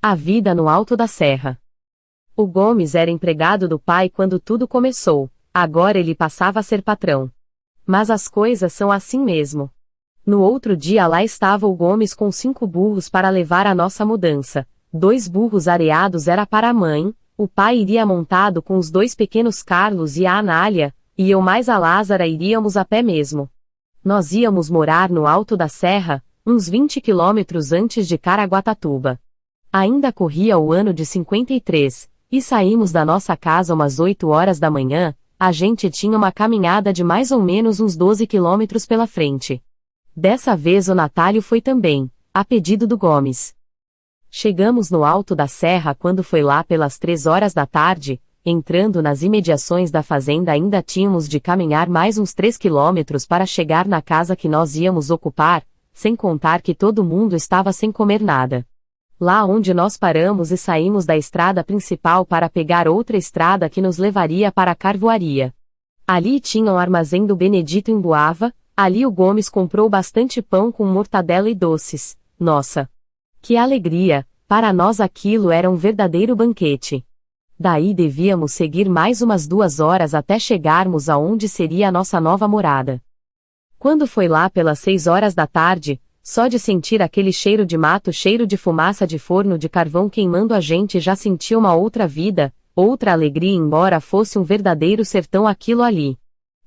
A vida no alto da serra. O Gomes era empregado do pai quando tudo começou, agora ele passava a ser patrão. Mas as coisas são assim mesmo. No outro dia lá estava o Gomes com 5 burros para levar a nossa mudança. 2 burros areados era para a mãe, o pai iria montado com os 2 pequenos Carlos e a Anália, e eu mais a Lázara iríamos a pé mesmo. Nós íamos morar no alto da serra, uns 20 quilômetros antes de Caraguatatuba. Ainda corria o ano de 53, e saímos da nossa casa umas 8 horas da manhã, a gente tinha uma caminhada de mais ou menos uns 12 quilômetros pela frente. Dessa vez o Natálio foi também, a pedido do Gomes. Chegamos no alto da serra quando foi lá pelas 3 horas da tarde, entrando nas imediações da fazenda ainda tínhamos de caminhar mais uns 3 quilômetros para chegar na casa que nós íamos ocupar, sem contar que todo mundo estava sem comer nada. Lá onde nós paramos e saímos da estrada principal para pegar outra estrada que nos levaria para a carvoaria. Ali tinha o armazém do Benedito em Boava, ali o Gomes comprou bastante pão com mortadela e doces. Nossa! Que alegria! Para nós aquilo era um verdadeiro banquete. Daí devíamos seguir mais umas 2 horas até chegarmos aonde seria a nossa nova morada. Quando foi lá pelas 6 horas da tarde, só de sentir aquele cheiro de mato, cheiro de fumaça de forno de carvão queimando a gente já sentia uma outra vida, outra alegria embora fosse um verdadeiro sertão aquilo ali.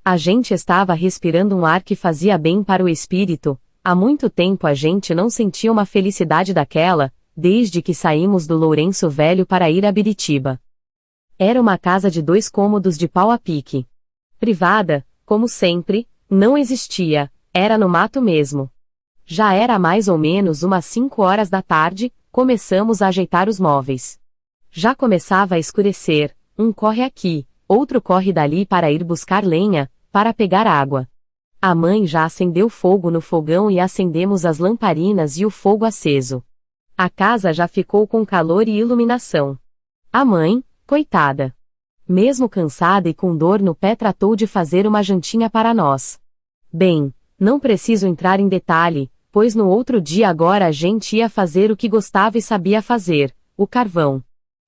A gente estava respirando um ar que fazia bem para o espírito, há muito tempo a gente não sentia uma felicidade daquela, desde que saímos do Lourenço Velho para ir a Biritiba. Era uma casa de 2 cômodos de pau a pique. Privada, como sempre, não existia, era no mato mesmo. Já era mais ou menos umas 5 horas da tarde, começamos a ajeitar os móveis. Já começava a escurecer, um corre aqui, outro corre dali para ir buscar lenha, para pegar água. A mãe já acendeu fogo no fogão e acendemos as lamparinas e o fogo aceso. A casa já ficou com calor e iluminação. A mãe, coitada, mesmo cansada e com dor no pé, tratou de fazer uma jantinha para nós. Bem, não preciso entrar em detalhe, pois no outro dia agora a gente ia fazer o que gostava e sabia fazer, o carvão.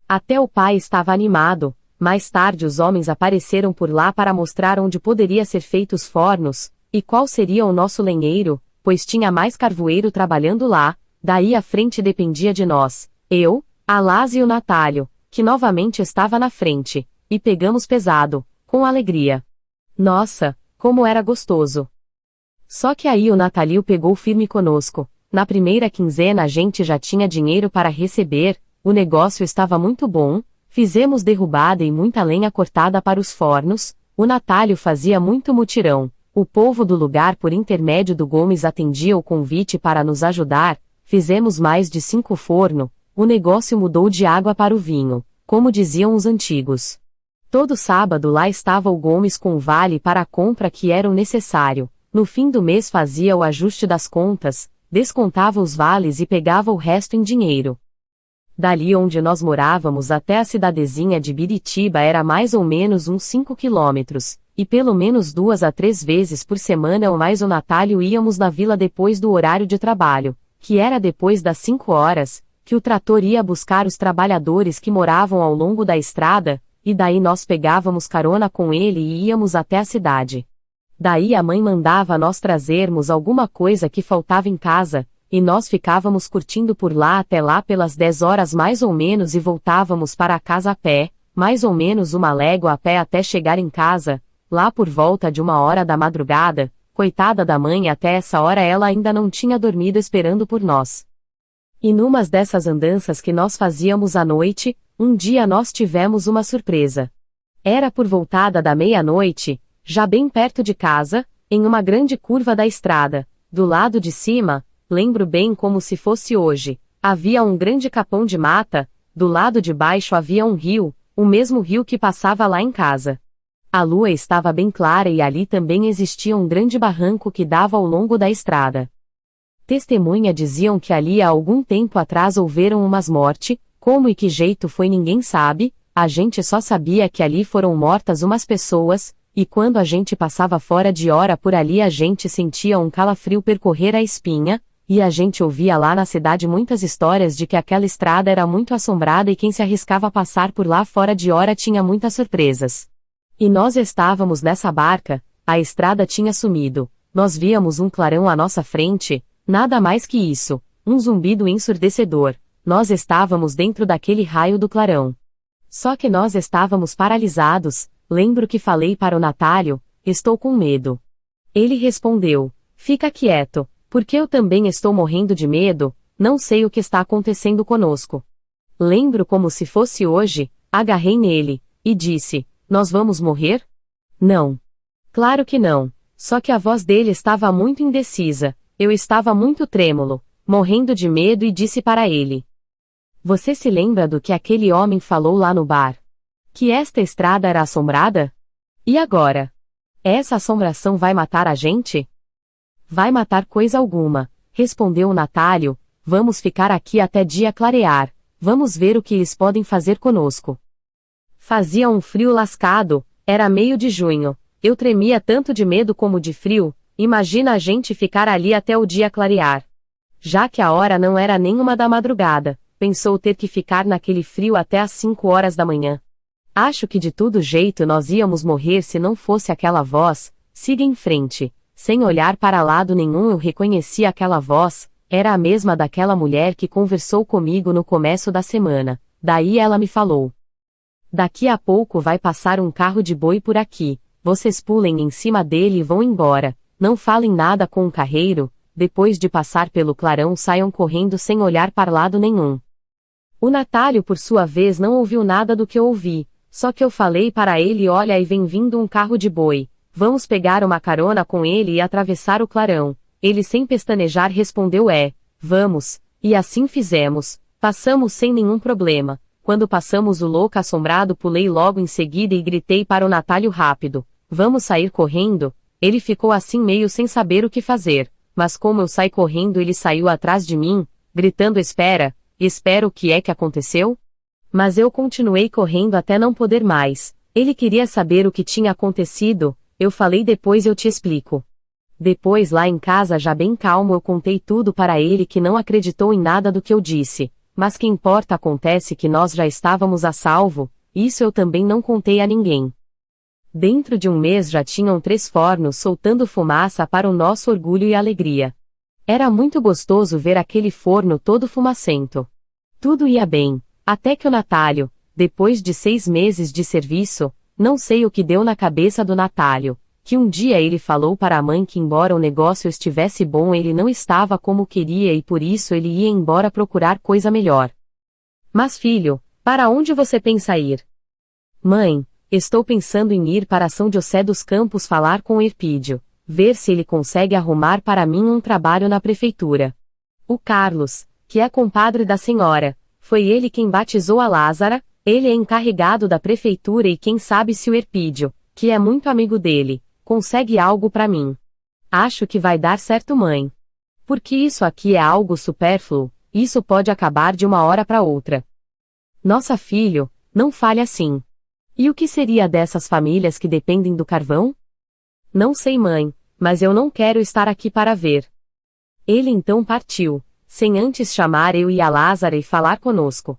Até o pai estava animado, mais tarde os homens apareceram por lá para mostrar onde poderia ser feito os fornos, e qual seria o nosso lenheiro, pois tinha mais carvoeiro trabalhando lá, daí a frente dependia de nós, eu, a Laz e o Natálio, que novamente estava na frente, e pegamos pesado, com alegria. Nossa, como era gostoso! Só que aí o Natálio pegou firme conosco, na primeira quinzena a gente já tinha dinheiro para receber, o negócio estava muito bom, fizemos derrubada e muita lenha cortada para os fornos, o Natálio fazia muito mutirão, o povo do lugar por intermédio do Gomes atendia o convite para nos ajudar, fizemos mais de 5 fornos, o negócio mudou de água para o vinho, como diziam os antigos. Todo sábado lá estava o Gomes com o vale para a compra que era o necessário. No fim do mês fazia o ajuste das contas, descontava os vales e pegava o resto em dinheiro. Dali onde nós morávamos até a cidadezinha de Biritiba era mais ou menos uns 5 quilômetros, e pelo menos 2 a 3 vezes por semana ou mais o Natálio íamos na vila depois do horário de trabalho, que era depois das 5 horas, que o trator ia buscar os trabalhadores que moravam ao longo da estrada, e daí nós pegávamos carona com ele e íamos até a cidade. Daí a mãe mandava nós trazermos alguma coisa que faltava em casa, e nós ficávamos curtindo por lá até lá pelas 10 horas mais ou menos e voltávamos para a casa a pé, mais ou menos uma légua a pé até chegar em casa, lá por volta de 1 hora da madrugada, coitada da mãe até essa hora ela ainda não tinha dormido esperando por nós. E numas dessas andanças que nós fazíamos à noite, um dia nós tivemos uma surpresa. Era por voltada da meia-noite, já bem perto de casa, em uma grande curva da estrada, do lado de cima, lembro bem como se fosse hoje, havia um grande capão de mata, do lado de baixo havia um rio, o mesmo rio que passava lá em casa. A lua estava bem clara e ali também existia um grande barranco que dava ao longo da estrada. Testemunha diziam que ali há algum tempo atrás houveram umas mortes, como e que jeito foi ninguém sabe, a gente só sabia que ali foram mortas umas pessoas, e quando a gente passava fora de hora por ali a gente sentia um calafrio percorrer a espinha, E a gente ouvia lá na cidade muitas histórias de que aquela estrada era muito assombrada e quem se arriscava a passar por lá fora de hora tinha muitas surpresas. E nós estávamos nessa barca, a estrada tinha sumido, nós víamos um clarão à nossa frente, nada mais que isso, um zumbido ensurdecedor, nós estávamos dentro daquele raio do clarão. Só que nós estávamos paralisados, lembro que falei para o Natálio, estou com medo. Ele respondeu, fica quieto, porque eu também estou morrendo de medo, não sei o que está acontecendo conosco. Lembro como se fosse hoje, agarrei nele, e disse, nós vamos morrer? Não. Claro que não, só que a voz dele estava muito indecisa, eu estava muito trêmulo, morrendo de medo e disse para ele. Você se lembra do que aquele homem falou lá no bar? Que esta estrada era assombrada? E agora? Essa assombração vai matar a gente? Vai matar coisa alguma, respondeu o Natálio, vamos ficar aqui até dia clarear, vamos ver o que eles podem fazer conosco. Fazia um frio lascado, era meio de junho, eu tremia tanto de medo como de frio, imagina a gente ficar ali até o dia clarear. Já que a hora não era nem 1 da madrugada, pensou ter que ficar naquele frio até às 5 horas da manhã. Acho que de todo jeito nós íamos morrer se não fosse aquela voz, siga em frente. Sem olhar para lado nenhum eu reconheci aquela voz, era a mesma daquela mulher que conversou comigo no começo da semana, daí ela me falou. Daqui a pouco vai passar um carro de boi por aqui, vocês pulem em cima dele e vão embora, não falem nada com o carreiro, depois de passar pelo clarão saiam correndo sem olhar para lado nenhum. O Natálio por sua vez não ouviu nada do que eu ouvi, só que eu falei para ele olha aí vem vindo um carro de boi. Vamos pegar uma carona com ele e atravessar o clarão. Ele sem pestanejar respondeu vamos, e assim fizemos, passamos sem nenhum problema. Quando passamos o louco assombrado pulei logo em seguida e gritei para o Natálio rápido, vamos sair correndo? Ele ficou assim meio sem saber o que fazer, mas como eu saí correndo ele saiu atrás de mim, gritando espera o que é que aconteceu? Mas eu continuei correndo até não poder mais, ele queria saber o que tinha acontecido. Eu falei depois eu te explico. Depois lá em casa já bem calmo eu contei tudo para ele que não acreditou em nada do que eu disse, mas que importa acontece que nós já estávamos a salvo, isso eu também não contei a ninguém. Dentro de um mês já tinham 3 fornos soltando fumaça para o nosso orgulho e alegria. Era muito gostoso ver aquele forno todo fumacento. Tudo ia bem, até que o Natálio, depois de 6 meses de serviço, não sei o que deu na cabeça do Natálio, que um dia ele falou para a mãe que embora o negócio estivesse bom ele não estava como queria e por isso ele ia embora procurar coisa melhor. Mas filho, para onde você pensa ir? Mãe, estou pensando em ir para São José dos Campos falar com o Erpídio, ver se ele consegue arrumar para mim um trabalho na prefeitura. O Carlos, que é compadre da senhora, foi ele quem batizou a Lázara. Ele é encarregado da prefeitura e quem sabe se o Erpídio, que é muito amigo dele, consegue algo para mim. Acho que vai dar certo mãe. Porque isso aqui é algo supérfluo, isso pode acabar de uma hora para outra. Nossa filho, não fale assim. E o que seria dessas famílias que dependem do carvão? Não sei mãe, mas eu não quero estar aqui para ver. Ele então partiu, sem antes chamar eu e a Lázara e falar conosco.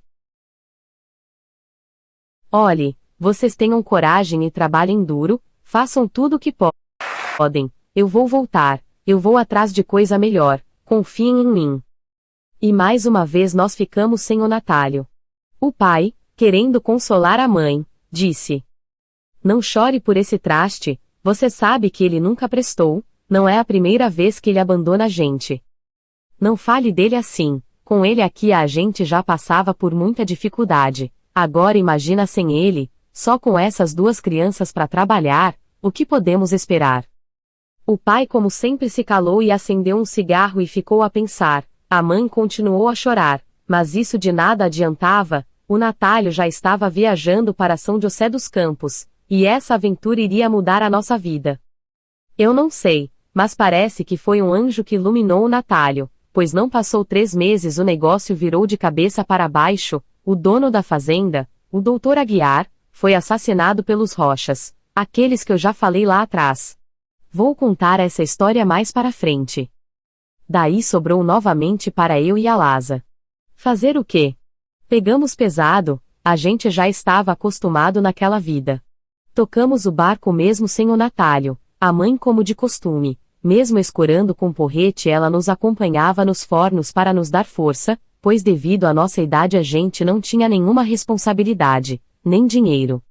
Olhe, vocês tenham coragem e trabalhem duro, façam tudo o que podem, eu vou voltar, eu vou atrás de coisa melhor, confiem em mim. E mais uma vez nós ficamos sem o Natálio. O pai, querendo consolar a mãe, disse: não chore por esse traste, você sabe que ele nunca prestou, não é a primeira vez que ele abandona a gente. Não fale dele assim, com ele aqui a gente já passava por muita dificuldade. Agora imagina sem ele, só com essas 2 crianças para trabalhar, o que podemos esperar? O pai como sempre se calou e acendeu um cigarro e ficou a pensar, a mãe continuou a chorar, mas isso de nada adiantava, o Natálio já estava viajando para São José dos Campos, e essa aventura iria mudar a nossa vida. Eu não sei, mas parece que foi um anjo que iluminou o Natálio, pois não passou 3 meses o negócio virou de cabeça para baixo. O dono da fazenda, o Dr. Aguiar, foi assassinado pelos Rochas, aqueles que eu já falei lá atrás. Vou contar essa história mais para frente. Daí sobrou novamente para eu e a Lasa. Fazer o quê? Pegamos pesado, a gente já estava acostumado naquela vida. Tocamos o barco mesmo sem o Natálio, a mãe como de costume, mesmo escorando com porrete ela nos acompanhava nos fornos para nos dar força, pois devido à nossa idade a gente não tinha nenhuma responsabilidade, nem dinheiro.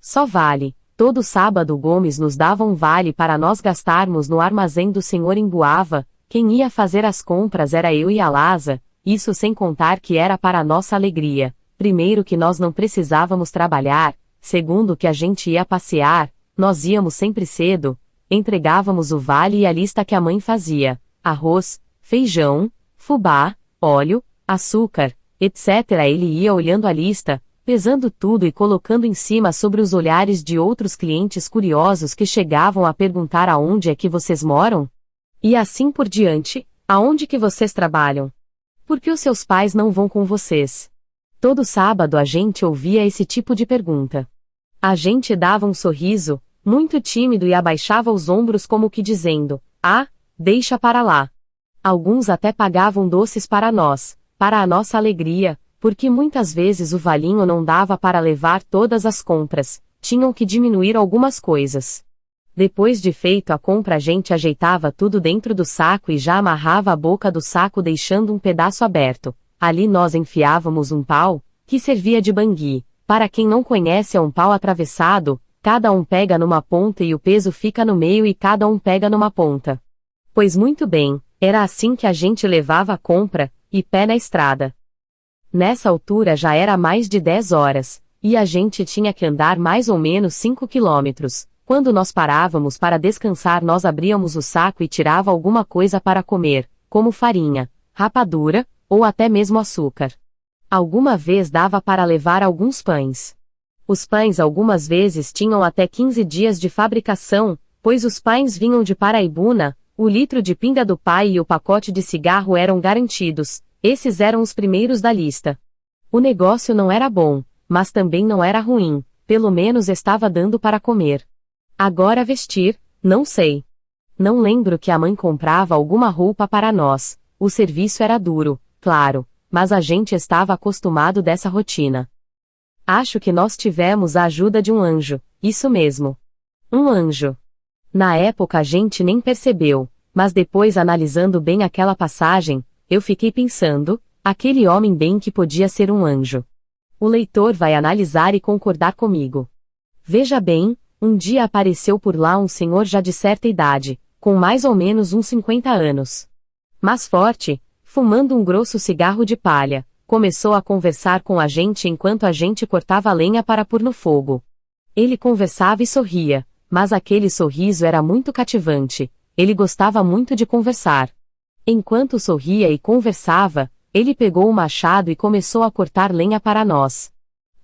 Só vale, todo sábado o Gomes nos dava um vale para nós gastarmos no armazém do senhor em Boava, quem ia fazer as compras era eu e a Lasa, isso sem contar que era para nossa alegria, primeiro que nós não precisávamos trabalhar, segundo que a gente ia passear, nós íamos sempre cedo, entregávamos o vale e a lista que a mãe fazia, arroz, feijão, fubá, óleo, açúcar, etc. Ele ia olhando a lista, pesando tudo e colocando em cima sobre os olhares de outros clientes curiosos que chegavam a perguntar aonde é que vocês moram? E assim por diante, aonde que vocês trabalham? Por que os seus pais não vão com vocês? Todo sábado a gente ouvia esse tipo de pergunta. A gente dava um sorriso, muito tímido e abaixava os ombros como que dizendo, deixa para lá. Alguns até pagavam doces para nós, para a nossa alegria, porque muitas vezes o valinho não dava para levar todas as compras, tinham que diminuir algumas coisas. Depois de feito a compra a gente ajeitava tudo dentro do saco e já amarrava a boca do saco deixando um pedaço aberto. Ali nós enfiávamos um pau, que servia de bangui. Para quem não conhece é um pau atravessado, cada um pega numa ponta e o peso fica no meio e cada um pega numa ponta. Pois muito bem, era assim que a gente levava a compra, e pé na estrada. Nessa altura já era mais de 10 horas, e a gente tinha que andar mais ou menos 5 quilômetros. Quando nós parávamos para descansar nós abríamos o saco e tirava alguma coisa para comer, como farinha, rapadura, ou até mesmo açúcar. Alguma vez dava para levar alguns pães. Os pães algumas vezes tinham até 15 dias de fabricação, pois os pães vinham de Paraibuna, o litro de pinga do pai e o pacote de cigarro eram garantidos, esses eram os primeiros da lista. O negócio não era bom, mas também não era ruim, pelo menos estava dando para comer. Agora vestir, não sei. Não lembro que a mãe comprava alguma roupa para nós, o serviço era duro, claro, mas a gente estava acostumado dessa rotina. Acho que nós tivemos a ajuda de um anjo, isso mesmo. Um anjo. Na época a gente nem percebeu, mas depois analisando bem aquela passagem, eu fiquei pensando, aquele homem bem que podia ser um anjo. O leitor vai analisar e concordar comigo. Veja bem, um dia apareceu por lá um senhor já de certa idade, com mais ou menos uns 50 anos. Mas forte, fumando um grosso cigarro de palha, começou a conversar com a gente enquanto a gente cortava lenha para pôr no fogo. Ele conversava e sorria, mas aquele sorriso era muito cativante, ele gostava muito de conversar. Enquanto sorria e conversava, ele pegou o machado e começou a cortar lenha para nós.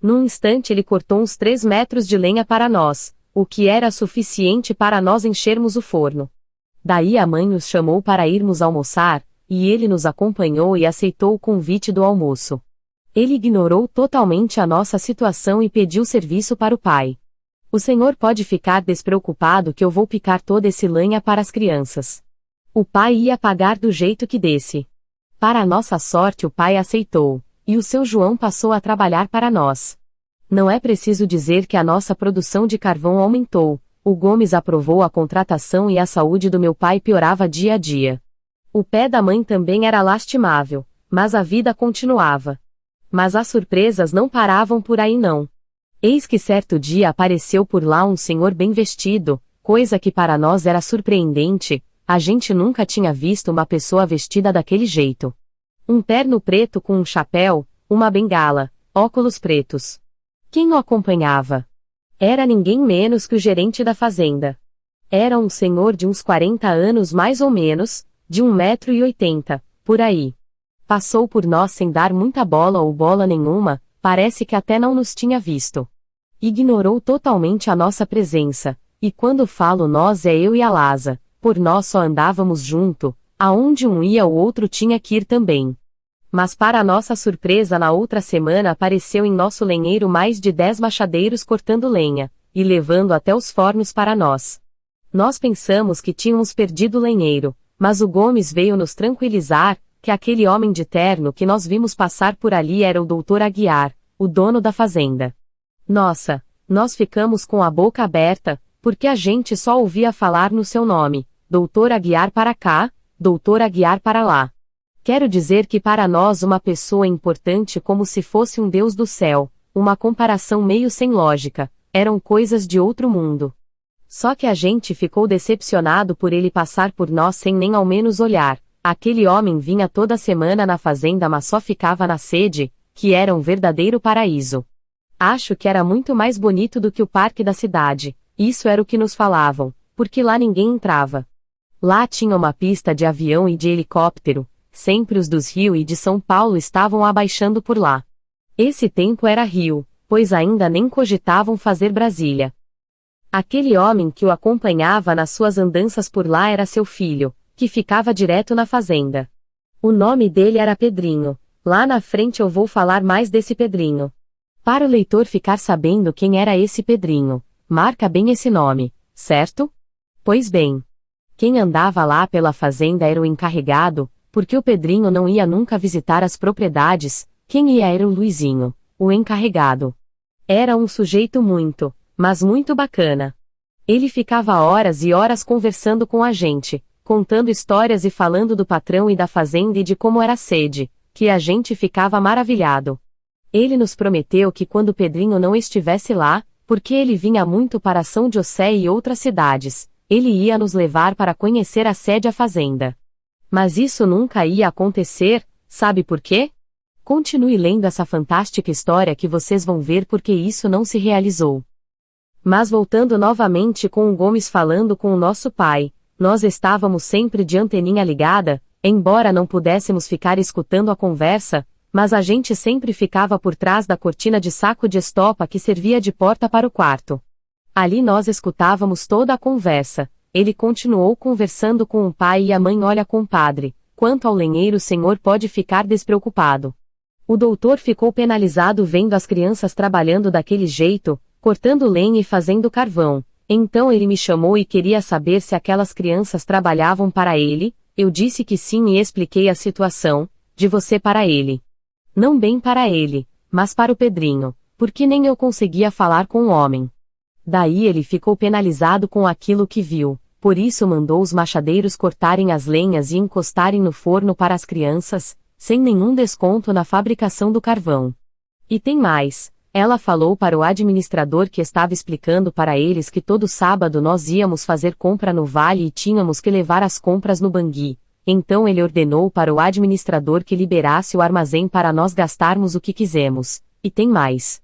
Num instante ele cortou uns 3 metros de lenha para nós, o que era suficiente para nós enchermos o forno. Daí a mãe nos chamou para irmos almoçar, e ele nos acompanhou e aceitou o convite do almoço. Ele ignorou totalmente a nossa situação e pediu serviço para o pai. O senhor pode ficar despreocupado que eu vou picar toda esse lenha para as crianças. O pai ia pagar do jeito que desse. Para nossa sorte o pai aceitou, e o seu João passou a trabalhar para nós. Não é preciso dizer que a nossa produção de carvão aumentou, o Gomes aprovou a contratação e a saúde do meu pai piorava dia a dia. O pé da mãe também era lastimável, mas a vida continuava. Mas as surpresas não paravam por aí não. Eis que certo dia apareceu por lá um senhor bem vestido, coisa que para nós era surpreendente, a gente nunca tinha visto uma pessoa vestida daquele jeito. Um terno preto com um chapéu, uma bengala, óculos pretos. Quem o acompanhava? Era ninguém menos que o gerente da fazenda. Era um senhor de uns 40 anos mais ou menos, de 1,80 m, por aí. Passou por nós sem dar muita bola ou bola nenhuma, parece que até não nos tinha visto. Ignorou totalmente a nossa presença, e quando falo nós é eu e a Lasa, por nós só andávamos junto, aonde um ia o outro tinha que ir também. Mas para nossa surpresa na outra semana apareceu em nosso lenheiro mais de 10 machadeiros cortando lenha, e levando até os fornos para nós. Nós pensamos que tínhamos perdido o lenheiro, mas o Gomes veio nos tranquilizar, que aquele homem de terno que nós vimos passar por ali era o doutor Aguiar, o dono da fazenda. Nossa, nós ficamos com a boca aberta, porque a gente só ouvia falar no seu nome, doutor Aguiar para cá, doutor Aguiar para lá. Quero dizer que para nós uma pessoa importante como se fosse um deus do céu, uma comparação meio sem lógica, eram coisas de outro mundo. Só que a gente ficou decepcionado por ele passar por nós sem nem ao menos olhar. Aquele homem vinha toda semana na fazenda mas só ficava na sede, que era um verdadeiro paraíso. Acho que era muito mais bonito do que o parque da cidade, isso era o que nos falavam, porque lá ninguém entrava. Lá tinha uma pista de avião e de helicóptero, sempre os dos Rio e de São Paulo estavam abaixando por lá. Esse tempo era Rio, pois ainda nem cogitavam fazer Brasília. Aquele homem que o acompanhava nas suas andanças por lá era seu filho, que ficava direto na fazenda. O nome dele era Pedrinho, lá na frente eu vou falar mais desse Pedrinho. Para o leitor ficar sabendo quem era esse Pedrinho, marca bem esse nome, certo? Pois bem, quem andava lá pela fazenda era o encarregado, porque o Pedrinho não ia nunca visitar as propriedades, quem ia era o Luizinho, o encarregado. Era um sujeito muito, mas muito bacana. Ele ficava horas e horas conversando com a gente, contando histórias e falando do patrão e da fazenda e de como era a sede, que a gente ficava maravilhado. Ele nos prometeu que quando Pedrinho não estivesse lá, porque ele vinha muito para São José e outras cidades, ele ia nos levar para conhecer a sede a fazenda. Mas isso nunca ia acontecer, sabe por quê? Continue lendo essa fantástica história que vocês vão ver porque isso não se realizou. Mas voltando novamente com o Gomes falando com o nosso pai, nós estávamos sempre de anteninha ligada, embora não pudéssemos ficar escutando a conversa, mas a gente sempre ficava por trás da cortina de saco de estopa que servia de porta para o quarto. Ali nós escutávamos toda a conversa. Ele continuou conversando com o pai e a mãe. Olha, compadre, quanto ao lenheiro o senhor pode ficar despreocupado. O doutor ficou penalizado vendo as crianças trabalhando daquele jeito, cortando lenha e fazendo carvão. Então ele me chamou e queria saber se aquelas crianças trabalhavam para ele. Eu disse que sim e expliquei a situação, de você para ele. Não bem para ele, mas para o Pedrinho, porque nem eu conseguia falar com o homem. Daí ele ficou penalizado com aquilo que viu. Por isso mandou os machadeiros cortarem as lenhas e encostarem no forno para as crianças, sem nenhum desconto na fabricação do carvão. E tem mais, ela falou para o administrador que estava explicando para eles que todo sábado nós íamos fazer compra no vale e tínhamos que levar as compras no Bangui. Então ele ordenou para o administrador que liberasse o armazém para nós gastarmos o que quisemos, e tem mais.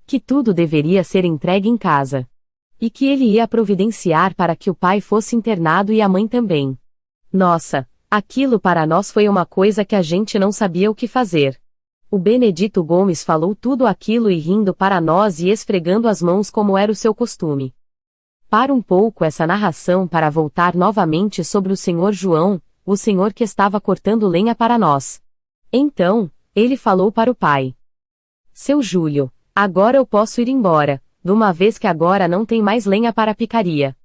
Que tudo deveria ser entregue em casa. E que ele ia providenciar para que o pai fosse internado e a mãe também. Nossa, aquilo para nós foi uma coisa que a gente não sabia o que fazer. O Benedito Gomes falou tudo aquilo e rindo para nós e esfregando as mãos como era o seu costume. Para um pouco essa narração para voltar novamente sobre o senhor João, o senhor que estava cortando lenha para nós. Então, ele falou para o pai. Seu Júlio, agora eu posso ir embora, de uma vez que agora não tem mais lenha para a picaria.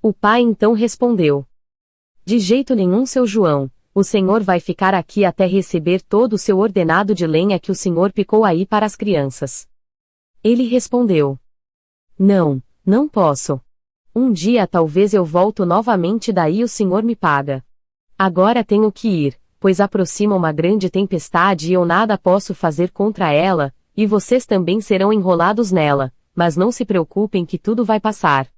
O pai então respondeu. De jeito nenhum, seu João, o senhor vai ficar aqui até receber todo o seu ordenado de lenha que o senhor picou aí para as crianças. Ele respondeu. Não, não posso. Um dia talvez eu volto novamente daí o senhor me paga. Agora tenho que ir, pois aproxima uma grande tempestade e eu nada posso fazer contra ela, e vocês também serão enrolados nela. Mas não se preocupem que tudo vai passar.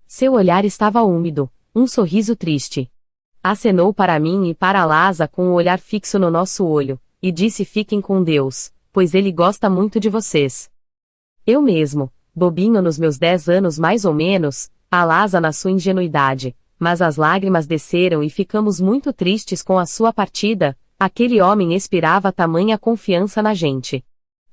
Seu olhar estava úmido, um sorriso triste. Acenou para mim e para Lasa com o olhar fixo no nosso olho, e disse: fiquem com Deus, pois ele gosta muito de vocês. Eu mesmo, bobinho nos meus 10 anos mais ou menos, a Lasa na sua ingenuidade, mas as lágrimas desceram e ficamos muito tristes com a sua partida. Aquele homem inspirava tamanha confiança na gente.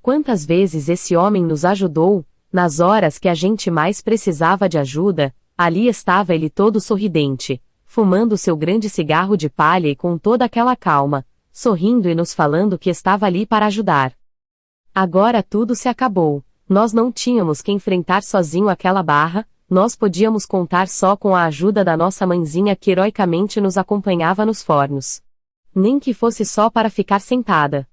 Quantas vezes esse homem nos ajudou? Nas horas que a gente mais precisava de ajuda, ali estava ele todo sorridente, fumando seu grande cigarro de palha e com toda aquela calma, sorrindo e nos falando que estava ali para ajudar. Agora tudo se acabou, nós não tínhamos que enfrentar sozinho aquela barra, nós podíamos contar só com a ajuda da nossa mãezinha que heroicamente nos acompanhava nos fornos. Nem que fosse só para ficar sentada.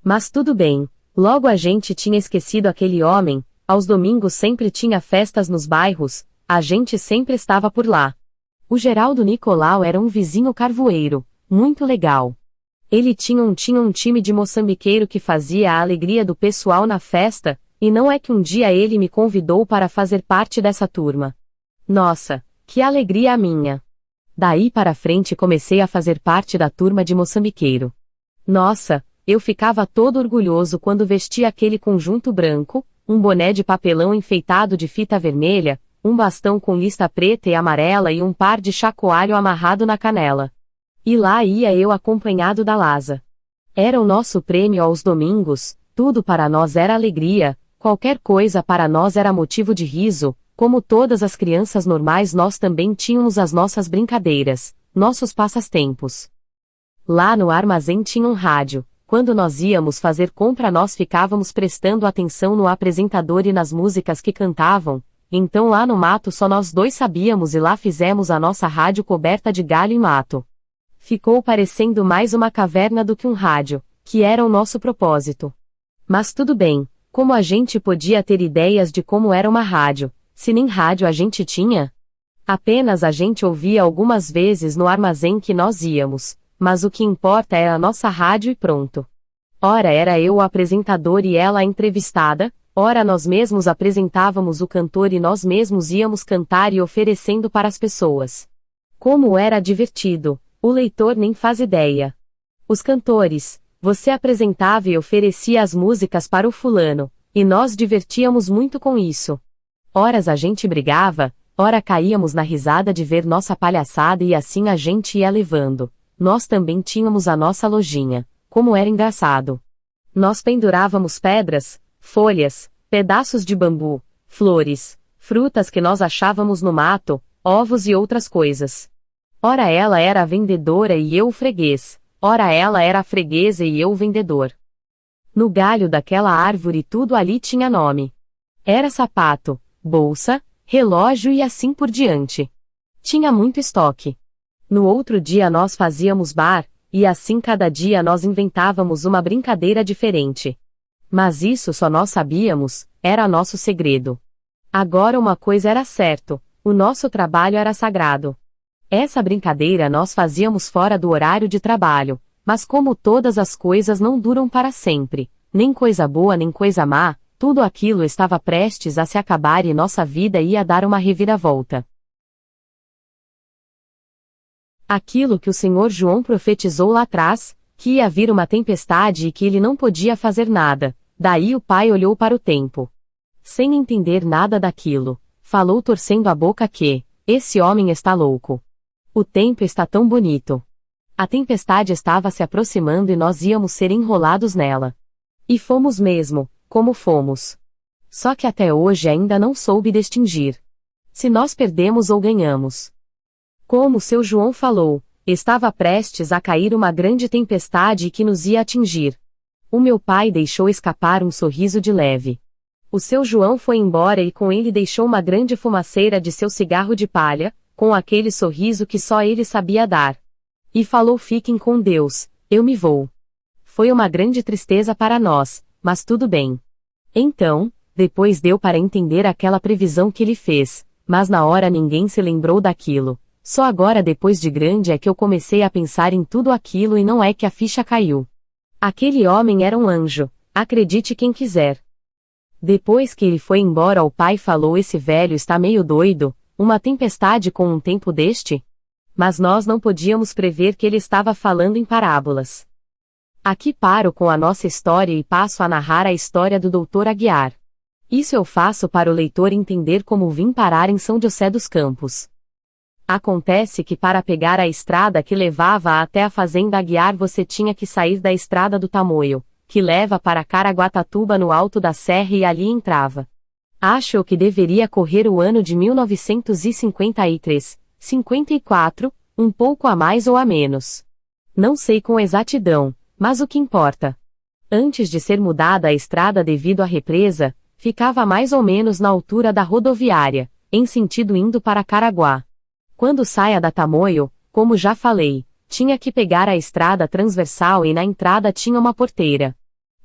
Mas tudo bem, logo a gente tinha esquecido aquele homem, aos domingos sempre tinha festas nos bairros, a gente sempre estava por lá. O Geraldo Nicolau era um vizinho carvoeiro, muito legal. Ele tinha um time de moçambiqueiro que fazia a alegria do pessoal na festa, e não é que um dia ele me convidou para fazer parte dessa turma. Nossa, que alegria a minha! Daí para frente comecei a fazer parte da turma de moçambiqueiro. Nossa, eu ficava todo orgulhoso quando vestia aquele conjunto branco, um boné de papelão enfeitado de fita vermelha, um bastão com lista preta e amarela e um par de chacoalho amarrado na canela. E lá ia eu acompanhado da Laza. Era o nosso prêmio aos domingos, tudo para nós era alegria, qualquer coisa para nós era motivo de riso, como todas as crianças normais nós também tínhamos as nossas brincadeiras, nossos passatempos. Lá no armazém tinha um rádio, quando nós íamos fazer compra nós ficávamos prestando atenção no apresentador e nas músicas que cantavam, então lá no mato só nós dois sabíamos e lá fizemos a nossa rádio coberta de galho e mato. Ficou parecendo mais uma caverna do que um rádio, que era o nosso propósito. Mas tudo bem, como a gente podia ter ideias de como era uma rádio, se nem rádio a gente tinha? Apenas a gente ouvia algumas vezes no armazém que nós íamos, mas o que importa era a nossa rádio e pronto. Ora era eu o apresentador e ela a entrevistada, ora nós mesmos apresentávamos o cantor e nós mesmos íamos cantar e oferecendo para as pessoas. Como era divertido, o leitor nem faz ideia. Os cantores, você apresentava e oferecia as músicas para o fulano, e nós divertíamos muito com isso. Horas a gente brigava, ora caíamos na risada de ver nossa palhaçada e assim a gente ia levando. Nós também tínhamos a nossa lojinha, como era engraçado. Nós pendurávamos pedras, folhas, pedaços de bambu, flores, frutas que nós achávamos no mato, ovos e outras coisas. Ora ela era a vendedora e eu o freguês, ora ela era a freguesa e eu o vendedor. No galho daquela árvore tudo ali tinha nome. Era sapato, bolsa, relógio e assim por diante. Tinha muito estoque. No outro dia nós fazíamos bar, e assim cada dia nós inventávamos uma brincadeira diferente. Mas isso só nós sabíamos, era nosso segredo. Agora uma coisa era certo, o nosso trabalho era sagrado. Essa brincadeira nós fazíamos fora do horário de trabalho, mas como todas as coisas não duram para sempre, nem coisa boa nem coisa má, tudo aquilo estava prestes a se acabar e nossa vida ia dar uma reviravolta. Aquilo que o Senhor João profetizou lá atrás, que ia vir uma tempestade e que ele não podia fazer nada, daí o pai olhou para o tempo. Sem entender nada daquilo, falou torcendo a boca que, esse homem está louco. O tempo está tão bonito. A tempestade estava se aproximando e nós íamos ser enrolados nela. E fomos mesmo, como fomos. Só que até hoje ainda não soube distinguir se nós perdemos ou ganhamos. Como o seu João falou, estava prestes a cair uma grande tempestade que nos ia atingir. O meu pai deixou escapar um sorriso de leve. O seu João foi embora e com ele deixou uma grande fumaceira de seu cigarro de palha, com aquele sorriso que só ele sabia dar. E falou: fiquem com Deus, eu me vou. Foi uma grande tristeza para nós, mas tudo bem. Então, depois deu para entender aquela previsão que ele fez, mas na hora ninguém se lembrou daquilo. Só agora depois de grande é que eu comecei a pensar em tudo aquilo e não é que a ficha caiu. Aquele homem era um anjo, acredite quem quiser. Depois que ele foi embora o pai falou: esse velho está meio doido, uma tempestade com um tempo deste? Mas nós não podíamos prever que ele estava falando em parábolas. Aqui paro com a nossa história e passo a narrar a história do Dr. Aguiar. Isso eu faço para o leitor entender como vim parar em São José dos Campos. Acontece que para pegar a estrada que levava até a fazenda Aguiar você tinha que sair da estrada do Tamoio, que leva para Caraguatatuba no alto da serra e ali entrava. Acho que deveria correr o ano de 1953, 54, um pouco a mais ou a menos. Não sei com exatidão, mas o que importa. Antes de ser mudada a estrada devido à represa, ficava mais ou menos na altura da rodoviária, em sentido indo para Caraguá. Quando saia da Tamoio, como já falei, tinha que pegar a estrada transversal e na entrada tinha uma porteira.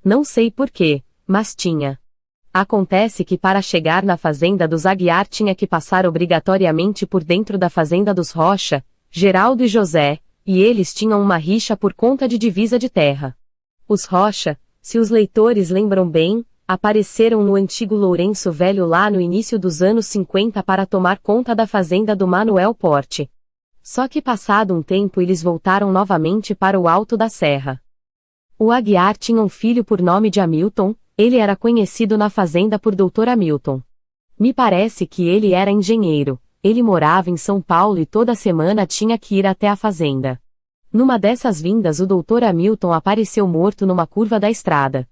Não sei porquê, mas tinha. Acontece que para chegar na fazenda dos Aguiar tinha que passar obrigatoriamente por dentro da fazenda dos Rocha, Geraldo e José, e eles tinham uma rixa por conta de divisa de terra. Os Rocha, se os leitores lembram bem, apareceram no antigo Lourenço Velho lá no início dos anos 50 para tomar conta da fazenda do Manuel Porte. Só que passado um tempo eles voltaram novamente para o alto da serra. O Aguiar tinha um filho por nome de Hamilton, ele era conhecido na fazenda por Dr. Hamilton. Me parece que ele era engenheiro, ele morava em São Paulo e toda semana tinha que ir até a fazenda. Numa dessas vindas o Dr. Hamilton apareceu morto numa curva da estrada.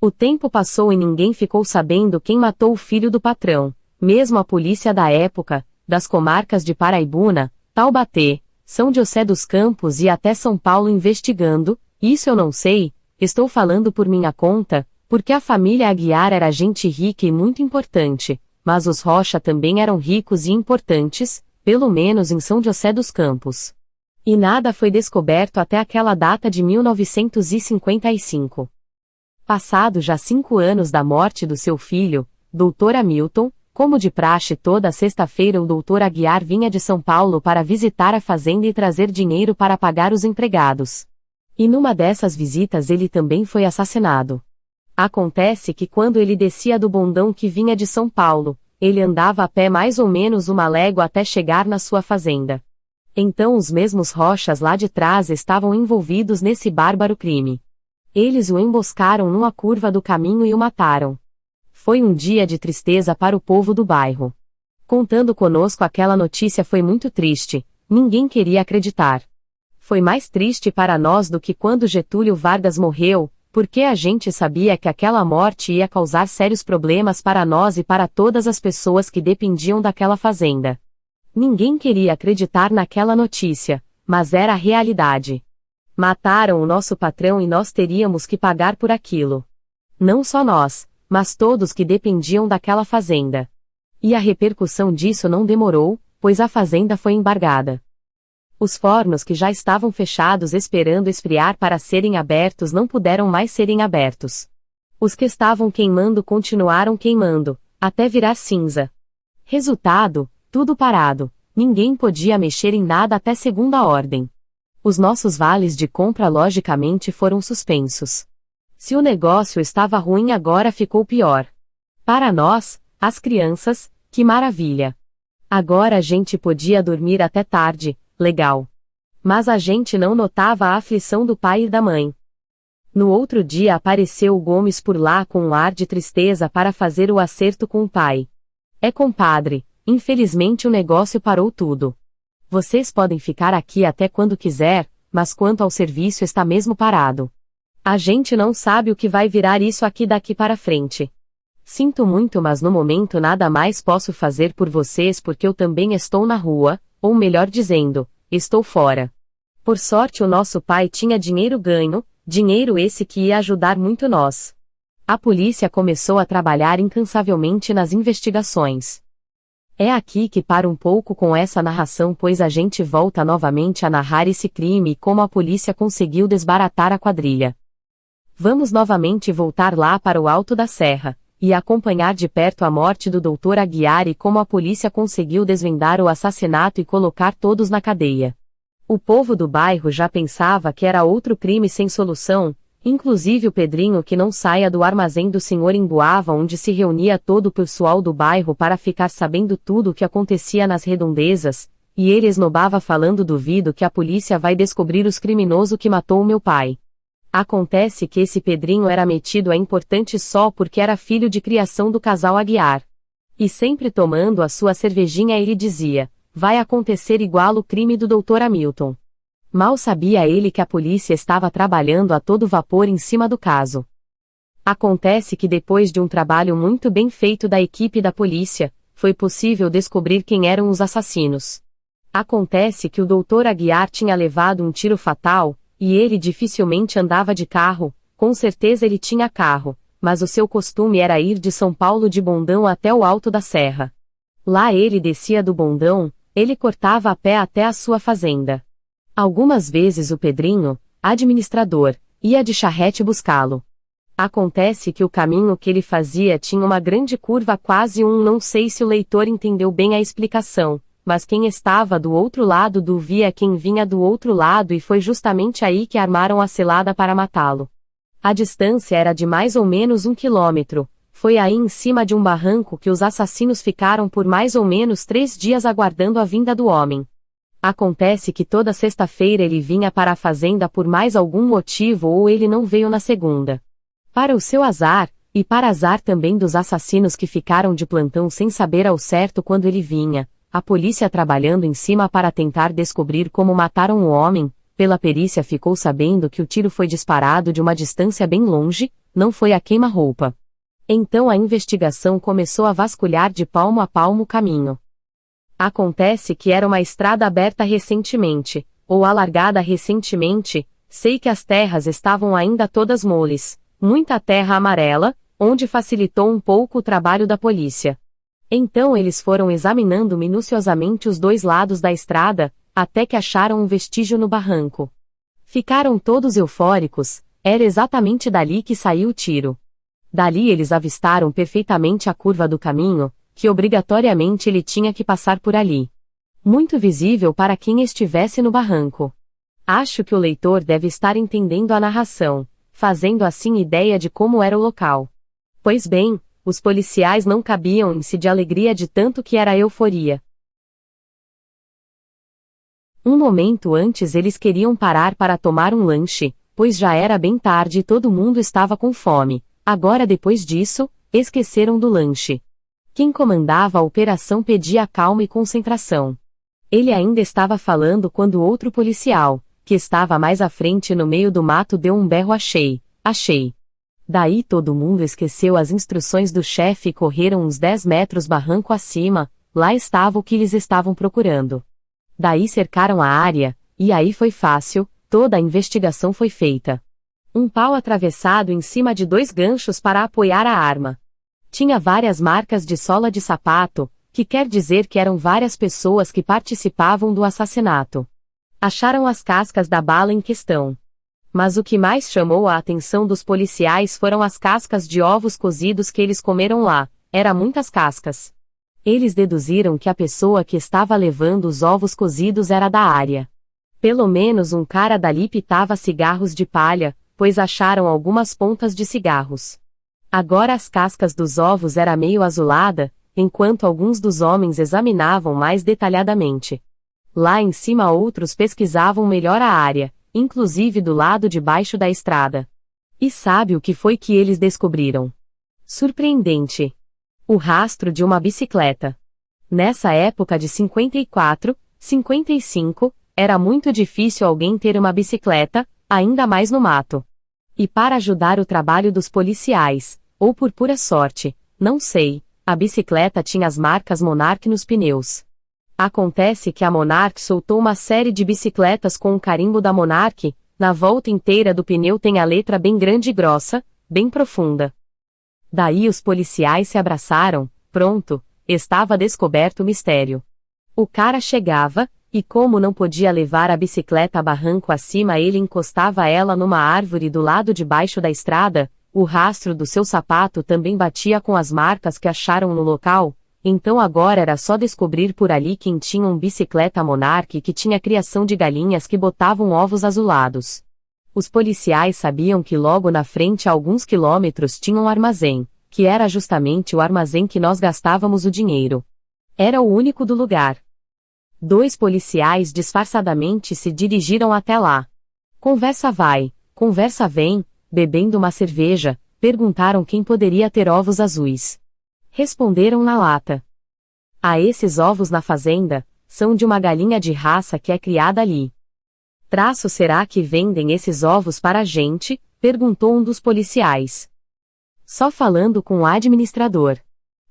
O tempo passou e ninguém ficou sabendo quem matou o filho do patrão, mesmo a polícia da época, das comarcas de Paraibuna, Taubaté, São José dos Campos e até São Paulo investigando, isso eu não sei, estou falando por minha conta, porque a família Aguiar era gente rica e muito importante, mas os Rocha também eram ricos e importantes, pelo menos em São José dos Campos. E nada foi descoberto até aquela data de 1955. Passado já 5 anos da morte do seu filho, Dr. Hamilton, como de praxe toda sexta-feira o Dr. Aguiar vinha de São Paulo para visitar a fazenda e trazer dinheiro para pagar os empregados. E numa dessas visitas ele também foi assassinado. Acontece que quando ele descia do bondão que vinha de São Paulo, ele andava a pé mais ou menos uma légua até chegar na sua fazenda. Então os mesmos Rochas lá de trás estavam envolvidos nesse bárbaro crime. Eles o emboscaram numa curva do caminho e o mataram. Foi um dia de tristeza para o povo do bairro. Contando conosco aquela notícia foi muito triste, ninguém queria acreditar. Foi mais triste para nós do que quando Getúlio Vargas morreu, porque a gente sabia que aquela morte ia causar sérios problemas para nós e para todas as pessoas que dependiam daquela fazenda. Ninguém queria acreditar naquela notícia, mas era a realidade. Mataram o nosso patrão e nós teríamos que pagar por aquilo. Não só nós, mas todos que dependiam daquela fazenda. E a repercussão disso não demorou, pois a fazenda foi embargada. Os fornos que já estavam fechados esperando esfriar para serem abertos não puderam mais serem abertos. Os que estavam queimando continuaram queimando, até virar cinza. Resultado, tudo parado, ninguém podia mexer em nada até segunda ordem. Os nossos vales de compra logicamente foram suspensos. Se o negócio estava ruim agora ficou pior. Para nós, as crianças, que maravilha! Agora a gente podia dormir até tarde, legal. Mas a gente não notava a aflição do pai e da mãe. No outro dia apareceu o Gomes por lá com um ar de tristeza para fazer o acerto com o pai. Compadre, infelizmente o negócio parou tudo. Vocês podem ficar aqui até quando quiser, mas quanto ao serviço está mesmo parado. A gente não sabe o que vai virar isso aqui daqui para frente. Sinto muito, mas no momento nada mais posso fazer por vocês porque eu também estou na rua, ou melhor dizendo, estou fora. Por sorte o nosso pai tinha dinheiro ganho, dinheiro esse que ia ajudar muito nós. A polícia começou a trabalhar incansavelmente nas investigações. É aqui que paro um pouco com essa narração, pois a gente volta novamente a narrar esse crime e como a polícia conseguiu desbaratar a quadrilha. Vamos novamente voltar lá para o alto da serra, e acompanhar de perto a morte do Dr. Aguiar e como a polícia conseguiu desvendar o assassinato e colocar todos na cadeia. O povo do bairro já pensava que era outro crime sem solução, inclusive o Pedrinho que não saia do armazém do senhor Emboava onde se reunia todo o pessoal do bairro para ficar sabendo tudo o que acontecia nas redondezas, e ele esnobava falando: duvido que a polícia vai descobrir os criminosos que matou o meu pai. Acontece que esse Pedrinho era metido a importante só porque era filho de criação do casal Aguiar. E sempre tomando a sua cervejinha ele dizia, vai acontecer igual o crime do Dr. Hamilton. Mal sabia ele que a polícia estava trabalhando a todo vapor em cima do caso. Acontece que depois de um trabalho muito bem feito da equipe da polícia, foi possível descobrir quem eram os assassinos. Acontece que o Dr. Aguiar tinha levado um tiro fatal, e ele dificilmente andava de carro, com certeza ele tinha carro, mas o seu costume era ir de São Paulo de bondão até o alto da serra. Lá ele descia do bondão, ele cortava a pé até a sua fazenda. Algumas vezes o Pedrinho, administrador, ia de charrete buscá-lo. Acontece que o caminho que ele fazia tinha uma grande curva, não sei se o leitor entendeu bem a explicação, mas quem estava do outro lado via quem vinha do outro lado e foi justamente aí que armaram a cilada para matá-lo. A distância era de mais ou menos 1 quilômetro, foi aí em cima de um barranco que os assassinos ficaram por mais ou menos 3 dias aguardando a vinda do homem. Acontece que toda sexta-feira ele vinha para a fazenda por mais algum motivo ou ele não veio na segunda. Para o seu azar, e para azar também dos assassinos que ficaram de plantão sem saber ao certo quando ele vinha, a polícia trabalhando em cima para tentar descobrir como mataram o homem, pela perícia ficou sabendo que o tiro foi disparado de uma distância bem longe, não foi a queima-roupa. Então a investigação começou a vasculhar de palmo a palmo o caminho. Acontece que era uma estrada aberta recentemente, ou alargada recentemente, sei que as terras estavam ainda todas moles. Muita terra amarela, onde facilitou um pouco o trabalho da polícia. Então eles foram examinando minuciosamente os 2 lados da estrada, até que acharam um vestígio no barranco. Ficaram todos eufóricos, era exatamente dali que saiu o tiro. Dali eles avistaram perfeitamente a curva do caminho, que obrigatoriamente ele tinha que passar por ali. Muito visível para quem estivesse no barranco. Acho que o leitor deve estar entendendo a narração, fazendo assim ideia de como era o local. Pois bem, os policiais não cabiam em si de alegria de tanto que era a euforia. Um momento antes eles queriam parar para tomar um lanche, pois já era bem tarde e todo mundo estava com fome. Agora depois disso, esqueceram do lanche. Quem comandava a operação pedia calma e concentração. Ele ainda estava falando quando outro policial, que estava mais à frente no meio do mato, deu um berro: achei, achei. Daí todo mundo esqueceu as instruções do chefe e correram uns 10 metros barranco acima, lá estava o que eles estavam procurando. Daí cercaram a área, e aí foi fácil, toda a investigação foi feita. Um pau atravessado em cima de 2 ganchos para apoiar a arma. Tinha várias marcas de sola de sapato, que quer dizer que eram várias pessoas que participavam do assassinato. Acharam as cascas da bala em questão. Mas o que mais chamou a atenção dos policiais foram as cascas de ovos cozidos que eles comeram lá, eram muitas cascas. Eles deduziram que a pessoa que estava levando os ovos cozidos era da área. Pelo menos um cara dali pitava cigarros de palha, pois acharam algumas pontas de cigarros. Agora as cascas dos ovos era meio azulada, enquanto alguns dos homens examinavam mais detalhadamente. Lá em cima outros pesquisavam melhor a área, inclusive do lado de baixo da estrada. E sabe o que foi que eles descobriram? Surpreendente. O rastro de uma bicicleta. Nessa época de 54, 55, era muito difícil alguém ter uma bicicleta, ainda mais no mato. E para ajudar o trabalho dos policiais, ou por pura sorte, não sei, a bicicleta tinha as marcas Monarch nos pneus. Acontece que a Monarch soltou uma série de bicicletas com o carimbo da Monarch, na volta inteira do pneu tem a letra bem grande e grossa, bem profunda. Daí os policiais se abraçaram, pronto, estava descoberto o mistério. O cara chegava, e como não podia levar a bicicleta a barranco acima, ele encostava ela numa árvore do lado de baixo da estrada, o rastro do seu sapato também batia com as marcas que acharam no local. Então agora era só descobrir por ali quem tinha uma bicicleta Monarch que tinha criação de galinhas que botavam ovos azulados. Os policiais sabiam que logo na frente a alguns quilômetros tinha um armazém, que era justamente o armazém que nós gastávamos o dinheiro. Era o único do lugar. 2 policiais disfarçadamente se dirigiram até lá. Conversa vai, conversa vem, bebendo uma cerveja, perguntaram quem poderia ter ovos azuis. Responderam na lata. Esses ovos na fazenda, são de uma galinha de raça que é criada ali. Será que vendem esses ovos para a gente? Perguntou um dos policiais. Só falando com o administrador.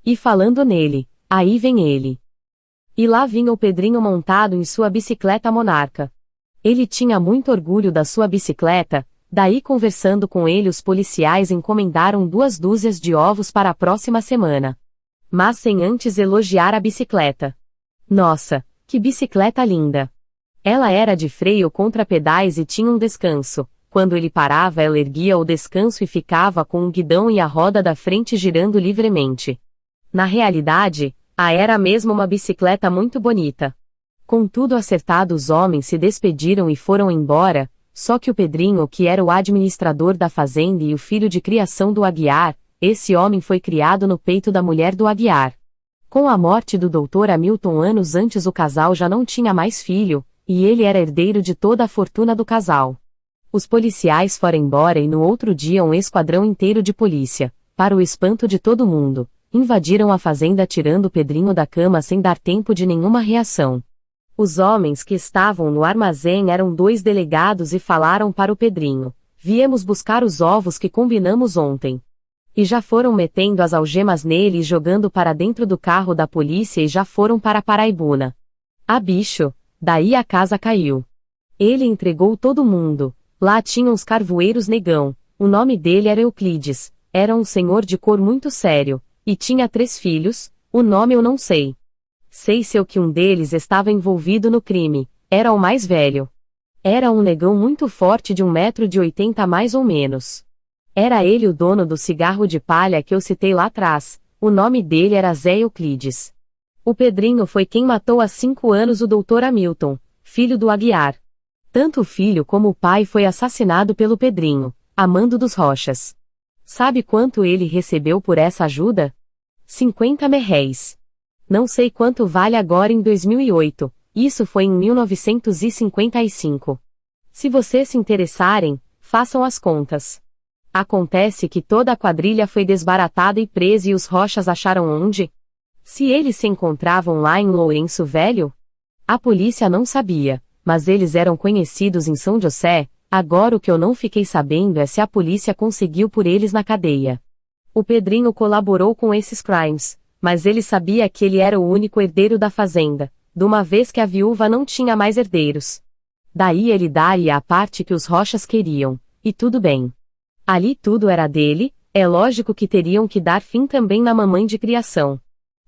E falando nele, aí vem ele. E lá vinha o Pedrinho montado em sua bicicleta Monarca. Ele tinha muito orgulho da sua bicicleta, daí conversando com ele os policiais encomendaram 2 dúzias de ovos para a próxima semana. mas sem antes elogiar a bicicleta. Nossa, que bicicleta linda! Ela era de freio contra pedais e tinha um descanso. Quando ele parava, ela erguia o descanso e ficava com o guidão e a roda da frente girando livremente. Na realidade, era mesmo uma bicicleta muito bonita. Com tudo acertado, os homens se despediram e foram embora, só que o Pedrinho, que era o administrador da fazenda e o filho de criação do Aguiar, esse homem foi criado no peito da mulher do Aguiar. Com a morte do Dr. Hamilton anos antes, o casal já não tinha mais filho, e ele era herdeiro de toda a fortuna do casal. Os policiais foram embora e no outro dia um esquadrão inteiro de polícia, para o espanto de todo mundo, invadiram a fazenda tirando o Pedrinho da cama sem dar tempo de nenhuma reação. Os homens que estavam no armazém eram 2 delegados e falaram para o Pedrinho: viemos buscar os ovos que combinamos ontem. E já foram metendo as algemas nele e jogando para dentro do carro da polícia e já foram para Paraibuna. Ah, bicho, daí a casa caiu. Ele entregou todo mundo. Lá tinham os carvoeiros negão, o nome dele era Euclides, era um senhor de cor muito sério, e tinha 3 filhos, o nome eu não sei. Sei que um deles estava envolvido no crime, era o mais velho. Era um negão muito forte de 1,80 m mais ou menos. Era ele o dono do cigarro de palha que eu citei lá atrás, o nome dele era Zé Euclides. O Pedrinho foi quem matou há 5 anos o Dr. Hamilton, filho do Aguiar. Tanto o filho como o pai foi assassinado pelo Pedrinho, Amando dos Rochas. Sabe quanto ele recebeu por essa ajuda? 50 merréis. Não sei quanto vale agora em 2008, isso foi em 1955. Se vocês se interessarem, façam as contas. Acontece que toda a quadrilha foi desbaratada e presa e os Rochas acharam onde? Se eles se encontravam lá em Lourenço Velho? A polícia não sabia, mas eles eram conhecidos em São José. Agora o que eu não fiquei sabendo é se a polícia conseguiu por eles na cadeia. O Pedrinho colaborou com esses crimes, mas ele sabia que ele era o único herdeiro da fazenda, de uma vez que a viúva não tinha mais herdeiros. Daí ele daria a parte que os Rochas queriam, e tudo bem. Ali tudo era dele, é lógico que teriam que dar fim também na mamãe de criação.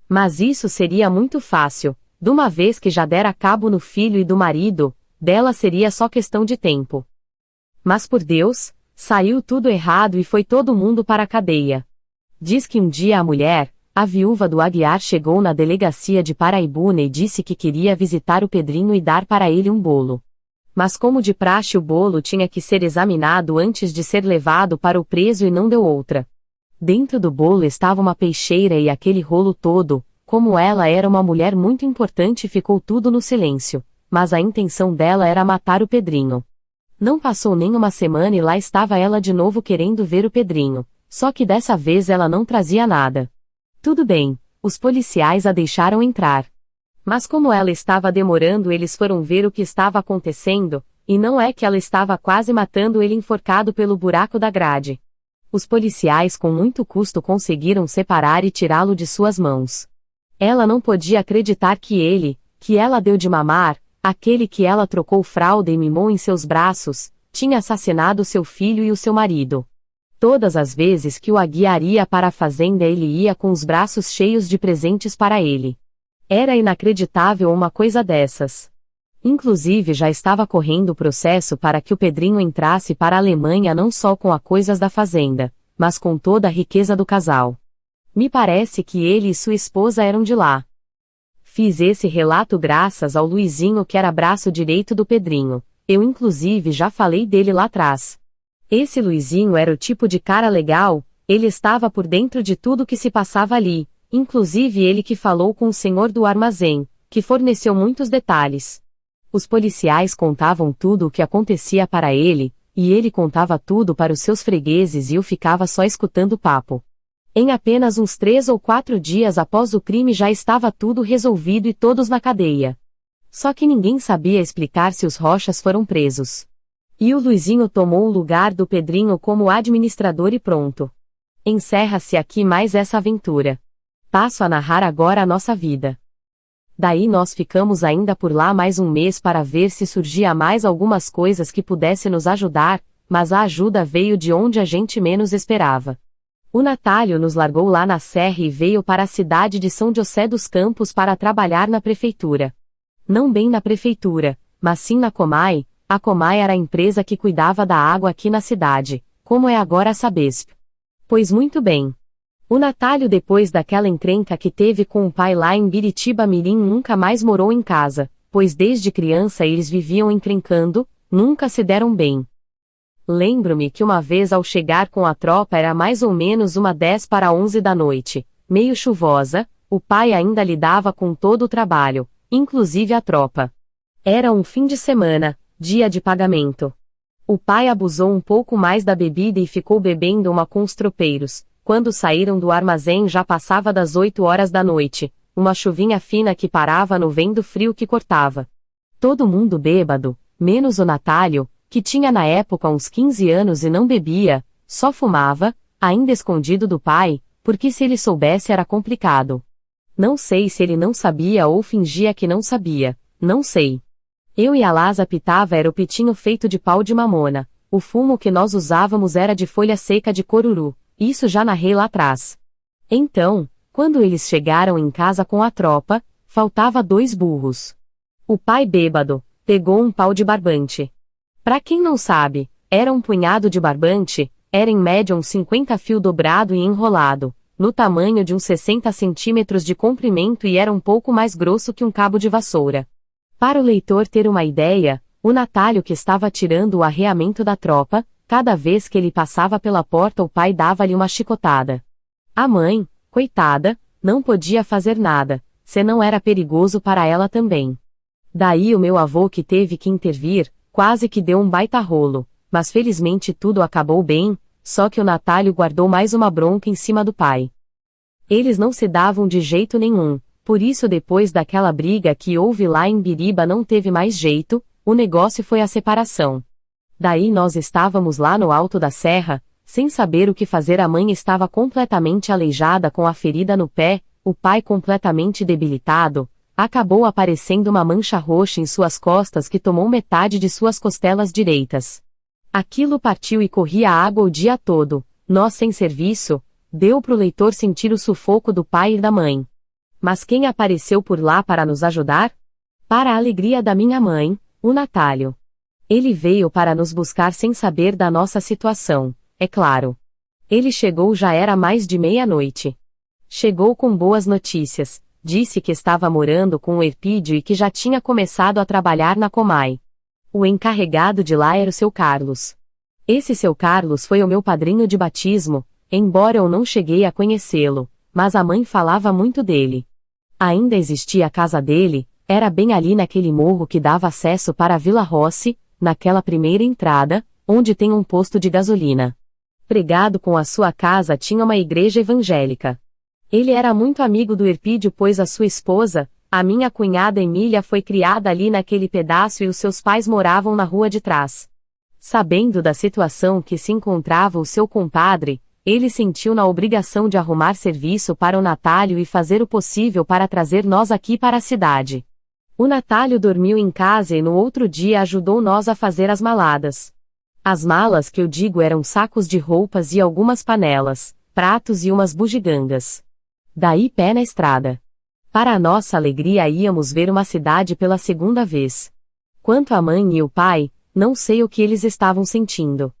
Mas isso seria muito fácil, de uma vez que já dera cabo no filho e do marido, dela seria só questão de tempo. Mas por Deus, saiu tudo errado e foi todo mundo para a cadeia. Diz que um dia a mulher, a viúva do Aguiar, chegou na delegacia de Paraibuna e disse que queria visitar o Pedrinho e dar para ele um bolo. Mas como de praxe o bolo tinha que ser examinado antes de ser levado para o preso e não deu outra. Dentro do bolo estava uma peixeira e aquele rolo todo, como ela era uma mulher muito importante, ficou tudo no silêncio, mas a intenção dela era matar o Pedrinho. Não passou nem uma semana e lá estava ela de novo querendo ver o Pedrinho, só que dessa vez ela não trazia nada. Tudo bem, os policiais a deixaram entrar. Mas como ela estava demorando, eles foram ver o que estava acontecendo, e não é que ela estava quase matando ele enforcado pelo buraco da grade. Os policiais com muito custo conseguiram separar e tirá-lo de suas mãos. Ela não podia acreditar que ela deu de mamar, aquele que ela trocou fralda e mimou em seus braços, tinha assassinado seu filho e o seu marido. Todas as vezes que o Aguiar ia para a fazenda, ele ia com os braços cheios de presentes para ele. Era inacreditável uma coisa dessas. Inclusive já estava correndo o processo para que o Pedrinho entrasse para a Alemanha não só com as coisas da fazenda, mas com toda a riqueza do casal. Me parece que ele e sua esposa eram de lá. Fiz esse relato graças ao Luizinho, que era braço direito do Pedrinho. Eu inclusive já falei dele lá atrás. Esse Luizinho era o tipo de cara legal, ele estava por dentro de tudo que se passava ali, inclusive ele que falou com o senhor do armazém, que forneceu muitos detalhes. Os policiais contavam tudo o que acontecia para ele, e ele contava tudo para os seus fregueses e eu ficava só escutando o papo. Em apenas uns 3 ou 4 dias após o crime já estava tudo resolvido e todos na cadeia. Só que ninguém sabia explicar se os Rochas foram presos. E o Luizinho tomou o lugar do Pedrinho como administrador e pronto. Encerra-se aqui mais essa aventura. Passo a narrar agora a nossa vida. Daí nós ficamos ainda por lá mais um mês para ver se surgia mais algumas coisas que pudesse nos ajudar, mas a ajuda veio de onde a gente menos esperava. O Natálio nos largou lá na serra e veio para a cidade de São José dos Campos para trabalhar na prefeitura. Não bem na prefeitura, mas sim na Comai. A Comai era a empresa que cuidava da água aqui na cidade, como é agora a Sabesp. Pois muito bem. O Natálio, depois daquela encrenca que teve com o pai lá em Biritiba Mirim, nunca mais morou em casa, pois desde criança eles viviam encrencando, nunca se deram bem. Lembro-me que uma vez ao chegar com a tropa era mais ou menos 10 para 11 da noite, meio chuvosa, o pai ainda lidava com todo o trabalho, inclusive a tropa. Era um fim de semana, dia de pagamento. O pai abusou um pouco mais da bebida e ficou bebendo uma com os tropeiros. Quando saíram do armazém já passava das 8 horas da noite, uma chuvinha fina que parava no vento frio que cortava. Todo mundo bêbado, menos o Natálio, que tinha na época uns 15 anos e não bebia, só fumava, ainda escondido do pai, porque se ele soubesse era complicado. Não sei se ele não sabia ou fingia que não sabia, não sei. Eu e a Lasa pitava era o pitinho feito de pau de mamona, o fumo que nós usávamos era de folha seca de coruru, isso já narrei lá atrás. Então, quando eles chegaram em casa com a tropa, faltava 2 burros. O pai bêbado, pegou um pau de barbante. Pra quem não sabe, era um punhado de barbante, era em média uns 50 fio dobrado e enrolado, no tamanho de uns 60 centímetros de comprimento e era um pouco mais grosso que um cabo de vassoura. Para o leitor ter uma ideia, o Natálio que estava tirando o arreamento da tropa, cada vez que ele passava pela porta o pai dava-lhe uma chicotada. A mãe, coitada, não podia fazer nada, senão era perigoso para ela também. Daí o meu avô que teve que intervir, quase que deu um baita rolo, mas felizmente tudo acabou bem, só que o Natálio guardou mais uma bronca em cima do pai. Eles não se davam de jeito nenhum, por isso depois daquela briga que houve lá em Biriba não teve mais jeito, o negócio foi a separação. Daí nós estávamos lá no alto da serra, sem saber o que fazer, a mãe estava completamente aleijada com a ferida no pé, o pai completamente debilitado. Acabou aparecendo uma mancha roxa em suas costas que tomou metade de suas costelas direitas. Aquilo partiu e corria água o dia todo, nós sem serviço, deu pro leitor sentir o sufoco do pai e da mãe. Mas quem apareceu por lá para nos ajudar? Para a alegria da minha mãe, o Natálio. Ele veio para nos buscar sem saber da nossa situação, é claro. Ele chegou já era mais de meia-noite. Chegou com boas notícias. Disse que estava morando com o Erpídio e que já tinha começado a trabalhar na Comai. O encarregado de lá era o seu Carlos. Esse seu Carlos foi o meu padrinho de batismo, embora eu não cheguei a conhecê-lo, mas a mãe falava muito dele. Ainda existia a casa dele, era bem ali naquele morro que dava acesso para a Vila Rossi, naquela primeira entrada, onde tem um posto de gasolina. Pregado com a sua casa tinha uma igreja evangélica. Ele era muito amigo do Erpídio, pois a sua esposa, a minha cunhada Emília, foi criada ali naquele pedaço e os seus pais moravam na rua de trás. Sabendo da situação que se encontrava o seu compadre, ele sentiu na obrigação de arrumar serviço para o Natálio e fazer o possível para trazer nós aqui para a cidade. O Natálio dormiu em casa e no outro dia ajudou nós a fazer as maladas. As malas que eu digo eram sacos de roupas e algumas panelas, pratos e umas bugigangas. Daí pé na estrada. Para a nossa alegria íamos ver uma cidade pela segunda vez. Quanto à mãe e o pai, não sei o que eles estavam sentindo.